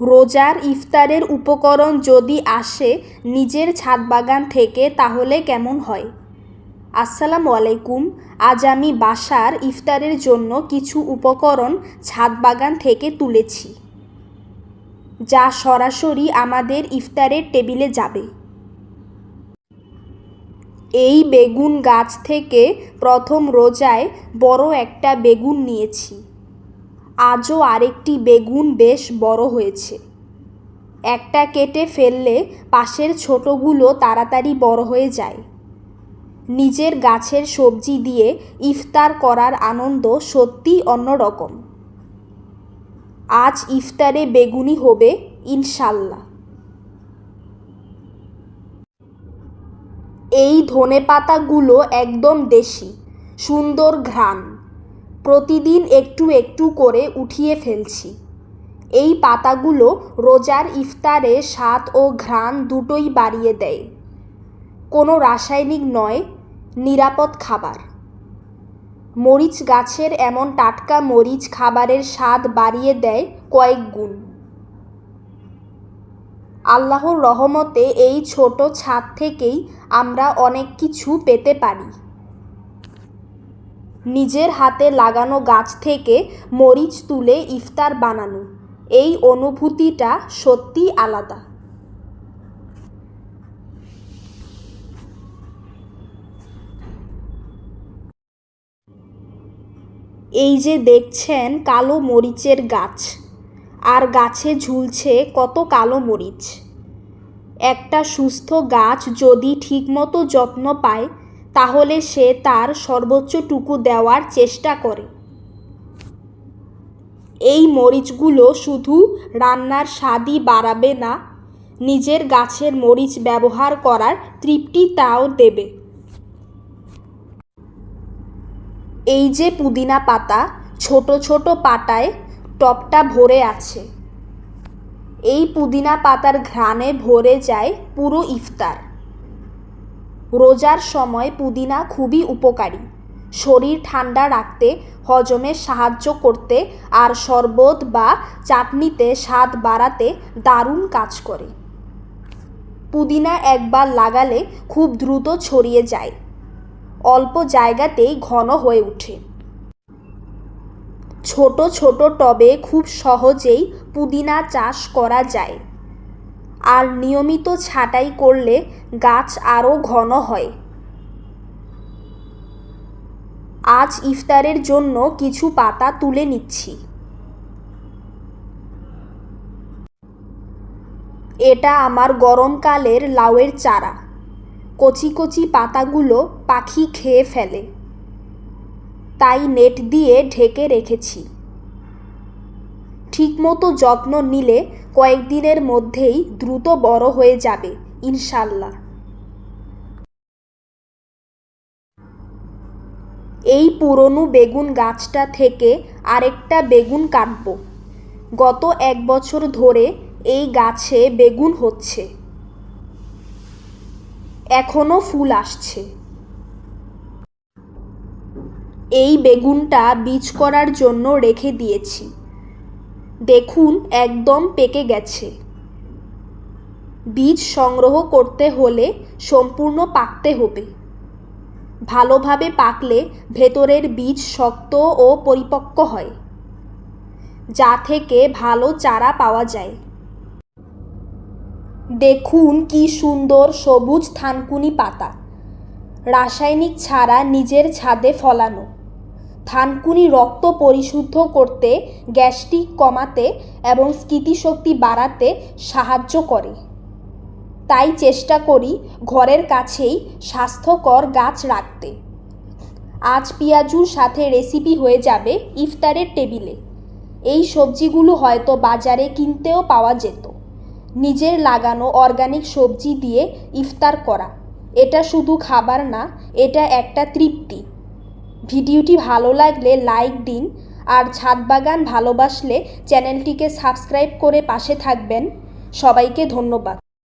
রোজার ইফতারের উপকরণ যদি আসে নিজের ছাদ বাগান থেকে তাহলে কেমন হয়? আসসালামু আলাইকুম। আজ আমি বাসার ইফতারের জন্য কিছু উপকরণ ছাদ বাগান থেকে তুলেছি, যা সরাসরি আমাদের ইফতারের টেবিলে যাবে। এই বেগুন গাছ থেকে প্রথম রোজায় বড় একটা বেগুন নিয়েছি। আজও আরেকটি বেগুন বেশ বড় হয়েছে। একটা কেটে ফেললে পাশের ছোটগুলো তাড়াতাড়ি বড় হয়ে যায়। নিজের গাছের সবজি দিয়ে ইফতার করার আনন্দ সত্যিই অন্যরকম। আজ ইফতারে বেগুনি হবে ইনশাল্লাহ। এই ধনেপাতাগুলো একদম দেশি, সুন্দর ঘ্রাণ। প্রতিদিন একটু একটু করে উঠিয়ে ফেলছি। এই পাতাগুলো রোজার ইফতারে স্বাদ ও ঘ্রাণ দুটোই বাড়িয়ে দেয়। কোনো রাসায়নিক নয়, নিরাপদ খাবার। মরিচ গাছের এমন টাটকা মরিচ খাবারের স্বাদ বাড়িয়ে দেয় কয়েক গুণ। আল্লাহর রহমতে এই ছোট ছাদ থেকেই আমরা অনেক কিছু পেতে পারি। নিজের হাতে লাগানো গাছ থেকে মরিচ তুলে ইফতার বানানো, এই অনুভূতিটা সত্যিই আলাদা। এই যে দেখছেন কালো মরিচের গাছ, আর গাছে ঝুলছে কত কালো মরিচ। একটা সুস্থ গাছ যদি ঠিকমতো যত্ন পায় তাহলে সে তার সর্বোচ্চটুকু দেওয়ার চেষ্টা করে। এই মরিচগুলো শুধু রান্নার স্বাদই বাড়াবে না, নিজের গাছের মরিচ ব্যবহার করার তৃপ্তিটাও দেবে। এই যে পুদিনা পাতা, ছোট ছোট পাতায় টবটা ভরে আছে। এই পুদিনা পাতার ঘ্রাণে ভরে যায় পুরো ইফতার। রোজার সময় পুদিনা খুবই উপকারী। শরীর ঠান্ডা রাখতে, হজমে সাহায্য করতে আর শরবত বা চাটনিতে স্বাদ বাড়াতে দারুণ কাজ করে। পুদিনা একবার লাগালে খুব দ্রুত ছড়িয়ে যায়, অল্প জায়গাতেই ঘন হয়ে ওঠে। ছোট ছোট টবে খুব সহজেই পুদিনা চাষ করা যায়, আর নিয়মিত ছাঁটাই করলে গাছ আরও ঘন হয়। আজ ইফতারের জন্য কিছু পাতা তুলে নিচ্ছি। এটা আমার গরমকালের লাউয়ের চারা। কচি কচি পাতাগুলো পাখি খেয়ে ফেলে, তাই নেট দিয়ে ঢেকে রেখেছি। ঠিকমতো যত্ন নিলে কয়েকদিনের মধ্যেই দ্রুত বড় হয়ে যাবে ইনশাল্লাহ। এই পুরনো বেগুন গাছটা থেকে আরেকটা বেগুন কাটব। গত 1 বছর ধরে এই গাছে বেগুন হচ্ছে, এখনো ফুল আসছে। এই বেগুনটা বীজ করার জন্য রেখে দিয়েছি। দেখুন একদম পেকে গেছে। বীজ সংগ্রহ করতে হলে সম্পূর্ণ পাকতে হবে। ভালোভাবে পাকলে ভেতরের বীজ শক্ত ও পরিপক্ক হয়, যা থেকে ভালো চারা পাওয়া যায়। দেখুন কি সুন্দর সবুজ থানকুনি পাতা, রাসায়নিক ছাড়া নিজের ছাদে ফলানো। থানকুনি রক্ত পরিশুদ্ধ করতে, গ্যাস্ট্রিক কমাতে এবং স্মৃতিশক্তি বাড়াতে সাহায্য করে। তাই চেষ্টা করি ঘরের কাছেই স্বাস্থ্যকর গাছ রাখতে। আজ পেঁয়াজুর সাথে রেসিপি হয়ে যাবে ইফতারের টেবিলে। এই সবজিগুলো হয়তো বাজারে কিনতেও পাওয়া যেত। নিজের লাগানো অর্গানিক সবজি দিয়ে ইফতার করা, এটা শুধু খাবার না, এটা একটা তৃপ্তি। ভিডিওটি ভালো লাগলে লাইক দিন, আর ছাদ বাগান ভালোবাসলে চ্যানেলটিকে সাবস্ক্রাইব করে পাশে থাকবেন। সবাইকে ধন্যবাদ।